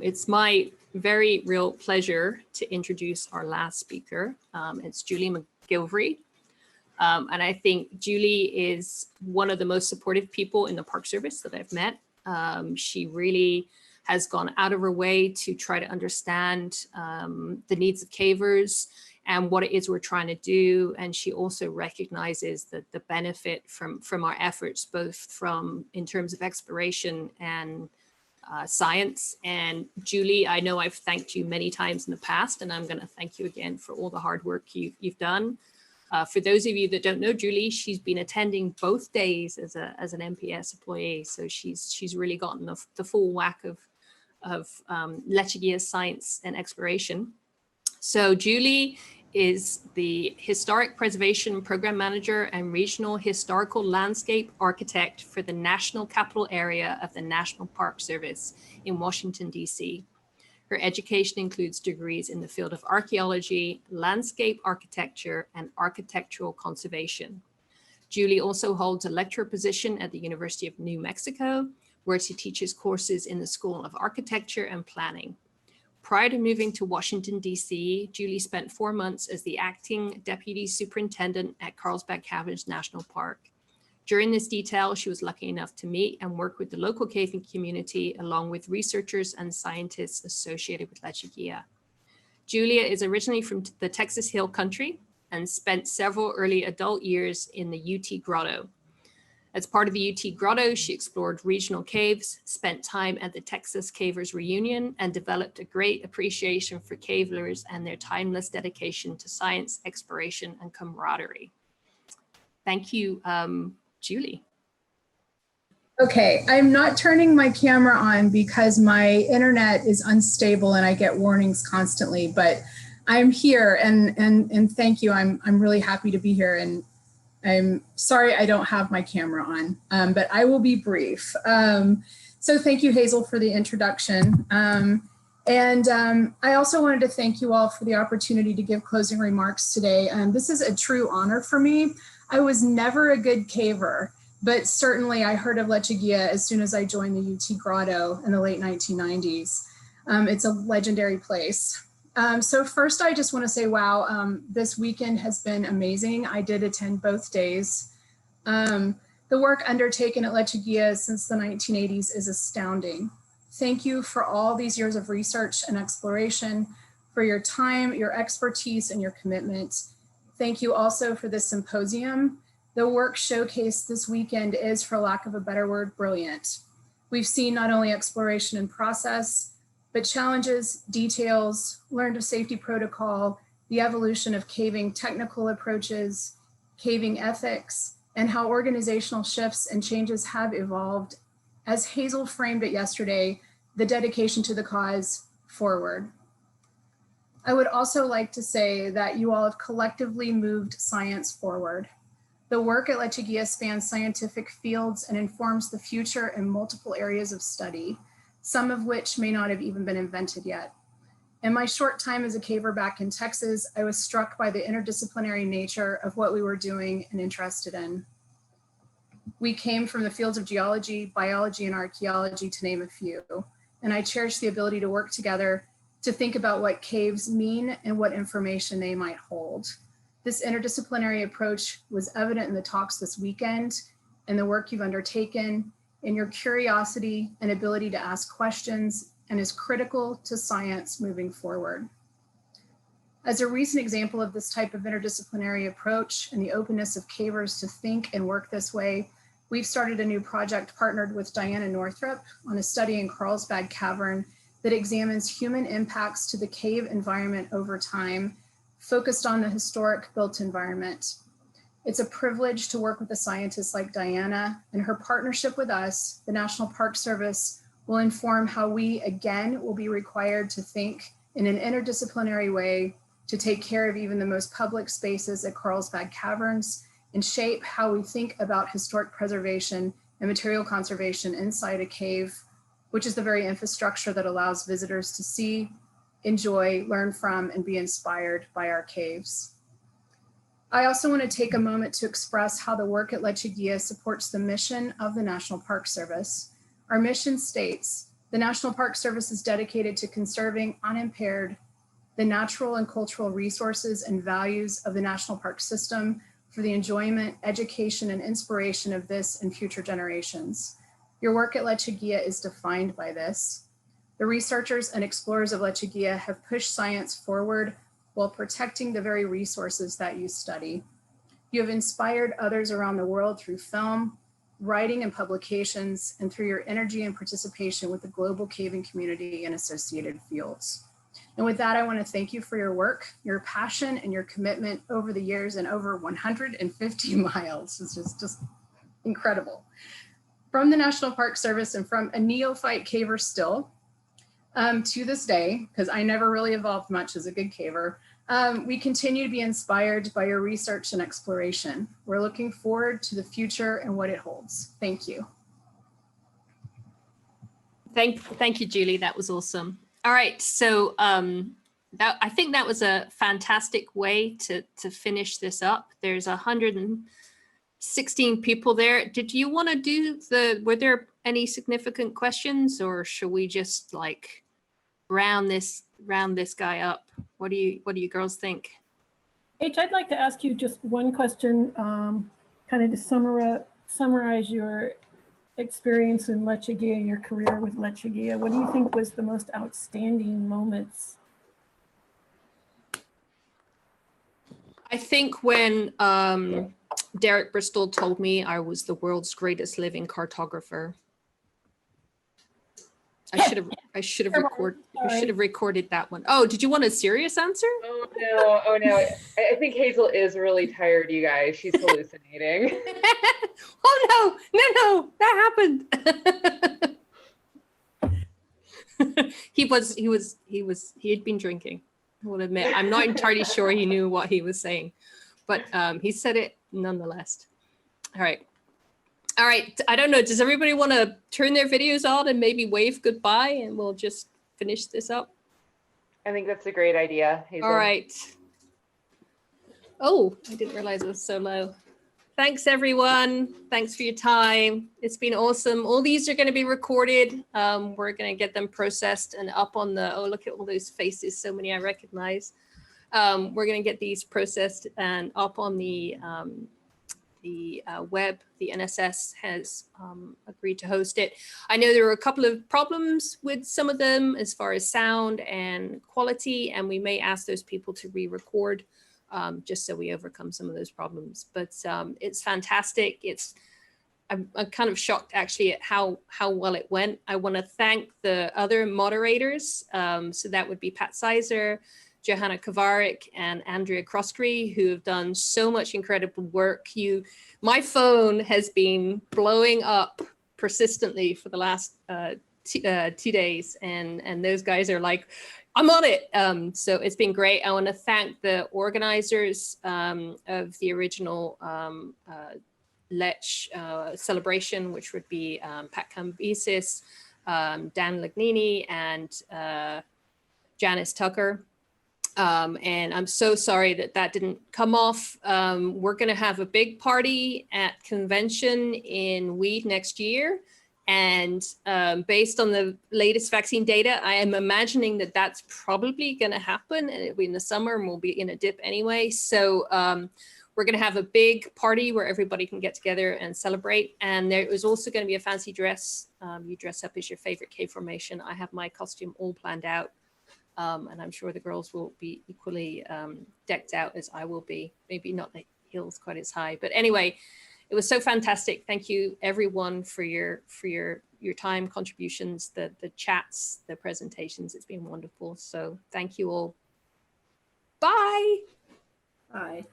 It's my very real pleasure to introduce our last speaker. It's Julie McGilvray. And I think Julie is one of the most supportive people in the Park Service that I've met. She really has gone out of her way to try to understand the needs of cavers and what it is we're trying to do. And she also recognizes that the benefit from our efforts, both from in terms of exploration and science. And Julie, I know I've thanked you many times in the past, and I'm going to thank you again for all the hard work you've done. For those of you that don't know Julie, she's been attending both days as an MPS employee, so she's really gotten the full whack of Lechuguilla science and exploration. So Julie is the Historic Preservation Program Manager and Regional Historical Landscape Architect for the National Capital Area of the National Park Service in Washington, D.C. Her education includes degrees in the field of archaeology, landscape architecture, and architectural conservation. Julie also holds a lecturer position at the University of New Mexico, where she teaches courses in the School of Architecture and Planning. Prior to moving to Washington, D.C., Julie spent 4 months as the acting deputy superintendent at Carlsbad Caverns National Park. During this detail, she was lucky enough to meet and work with the local caving community, along with researchers and scientists associated with Lechuguilla. Julia is originally from the Texas Hill Country and spent several early adult years in the UT Grotto. As part of the UT Grotto, she explored regional caves, spent time at the Texas Cavers Reunion, and developed a great appreciation for cavelers and their timeless dedication to science, exploration, and camaraderie. Thank you, Julie. Okay, I'm not turning my camera on because my internet is unstable and I get warnings constantly, but I'm here and thank you. I'm really happy to be here, and I'm sorry I don't have my camera on, but I will be brief. So thank you, Hazel, for the introduction. I also wanted to thank you all for the opportunity to give closing remarks today. This is a true honor for me. I was never a good caver, but certainly I heard of Lechuguilla as soon as I joined the UT Grotto in the late 1990s. It's a legendary place. So first, I just want to say, wow, this weekend has been amazing. I did attend both days. The work undertaken at Lechuguilla since the 1980s is astounding. Thank you for all these years of research and exploration, for your time, your expertise, and your commitment. Thank you also for this symposium. The work showcased this weekend is, for lack of a better word, brilliant. We've seen not only exploration and process, but challenges, details, learned of safety protocol, the evolution of caving technical approaches, caving ethics, and how organizational shifts and changes have evolved. As Hazel framed it yesterday, the dedication to the cause forward. I would also like to say that you all have collectively moved science forward. The work at Lechuguilla spans scientific fields and informs the future in multiple areas of study, some of which may not have even been invented yet. In my short time as a caver back in Texas, I was struck by the interdisciplinary nature of what we were doing and interested in. We came from the fields of geology, biology, and archaeology, to name a few, and I cherish the ability to work together to think about what caves mean and what information they might hold. This interdisciplinary approach was evident in the talks this weekend and the work you've undertaken, in your curiosity and ability to ask questions, and is critical to science moving forward. As a recent example of this type of interdisciplinary approach and the openness of cavers to think and work this way, we've started a new project partnered with Diana Northrup on a study in Carlsbad Cavern that examines human impacts to the cave environment over time, focused on the historic built environment. It's a privilege to work with a scientist like Diana, and her partnership with us, the National Park Service, will inform how we, again, will be required to think in an interdisciplinary way to take care of even the most public spaces at Carlsbad Caverns and shape how we think about historic preservation and material conservation inside a cave, which is the very infrastructure that allows visitors to see, enjoy, learn from, and be inspired by our caves. I also want to take a moment to express how the work at Lechuguilla supports the mission of the National Park Service. Our mission states, The National Park Service is dedicated to conserving unimpaired the natural and cultural resources and values of the national park system for the enjoyment, education, and inspiration of this and future generations. Your work at Lechuguilla is defined by this. The researchers and explorers of Lechuguilla have pushed science forward while protecting the very resources that you study. You have inspired others around the world through film, writing, and publications, and through your energy and participation with the global caving community and associated fields. And with that, I want to thank you for your work, your passion, and your commitment over the years and over 150 miles. It's just incredible. From the National Park Service and from a neophyte caver still, to this day, because I never really evolved much as a good caver, we continue to be inspired by your research and exploration. We're looking forward to the future and what it holds. Thank you. Thank you, Julie. That was awesome. All right, so I think that was a fantastic way to finish this up. There's 116 people there. Did you want to do were there any significant questions, or should we just like round this guy up? What do you girls think? H, I'd like to ask you just one question, kind of to summarize your experience in Lechuguilla, your career with Lechuguilla. What do you think was the most outstanding moments? I think when Derek Bristol told me I was the world's greatest living cartographer. I should have recorded that one. Oh, did you want a serious answer? Oh no. I think Hazel is really tired, you guys. She's hallucinating. Oh no, that happened. He had been drinking. I will admit, I'm not entirely sure he knew what he was saying, but he said it nonetheless. All right. I don't know. Does everybody want to turn their videos on and maybe wave goodbye, and we'll just finish this up? I think that's a great idea, Hazel. All right. Oh, I didn't realize it was so low. Thanks, everyone. Thanks for your time. It's been awesome. All these are going to be recorded. We're going to get them processed and up on the, oh, look at all those faces. So many I recognize. We're going to get these processed and up on the web. The NSS has agreed to host it. I know there were a couple of problems with some of them as far as sound and quality, and we may ask those people to re-record just so we overcome some of those problems. But it's fantastic. I'm kind of shocked actually at how well it went. I want to thank the other moderators. So that would be Pat Sizer, Johanna Kovarik, and Andrea Croskery, who have done so much incredible work. My phone has been blowing up persistently for the last 2 days, and those guys are like, I'm on it. So it's been great. I want to thank the organizers of the original Lech celebration, which would be Pat Cambyses, Dan Lignini, and Janice Tucker. And I'm so sorry that didn't come off. We're going to have a big party at convention in Weed next year. And based on the latest vaccine data, I am imagining that that's probably going to happen, and it'll be in the summer and we'll be in a dip anyway. So we're going to have a big party where everybody can get together and celebrate. And there is also going to be a fancy dress. You dress up as your favorite cave formation. I have my costume all planned out. And I'm sure the girls will be equally decked out as I will be. Maybe not the heels quite as high, but anyway, it was so fantastic. Thank you everyone for your time, contributions, the chats, the presentations. It's been wonderful. So thank you all. Bye. Bye.